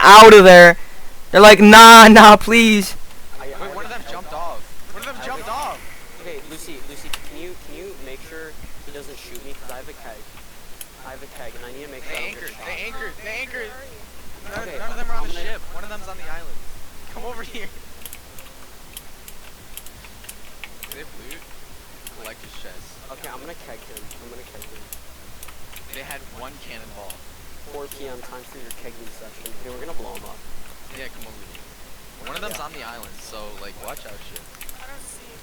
out of there. They're like, nah, please. Wait, one of them jumped off. One of them jumped off. Okay, Lucy, can you make sure he doesn't shoot me? Cause I have a keg. And I need to make sure. They anchored. Okay, None of them are on the ship. One of them's on the island. Come over here. They have loot. Collector's chest. Okay, I'm gonna keg him. They had one cannonball. 4 p.m. time for your kegging session. Okay, we're gonna blow him up. Yeah, come over here. One of them's on the island, so like watch out, shit. I don't see.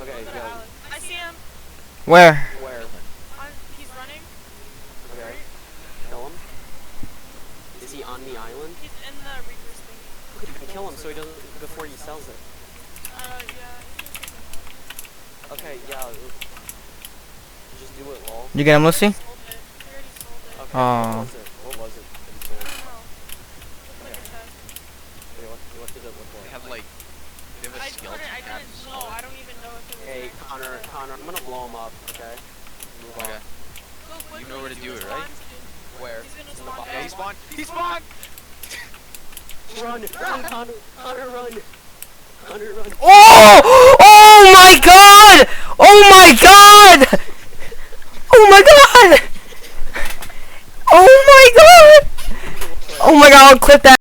Okay, Over go. island. I see him. Where? Where? He's running. Okay. Kill him. Is he on the island? He's in the Reaper's thing. Kill him so he doesn't before he sells it. Yeah. Okay, yeah. Just do it, lol. You get him, Lucy? He already sold it. Okay. Oh. What was it? I don't know. Look like a chest. Okay, what did it look They like? have like they have a skeleton I cap. didn't know. I don't even know if it was Hey, there. Connor, I'm gonna blow him up, okay? Move on. Okay. Go quickly, You know where to he's do it, gonna right? spawn soon. Where? He's gonna In the spawn. box. Yeah, he spawned! He spawned! Run, Connor, run! Connor, run! Oh! Oh my god! Oh my god! Oh my god! Oh my god! Oh my god, I'll clip that.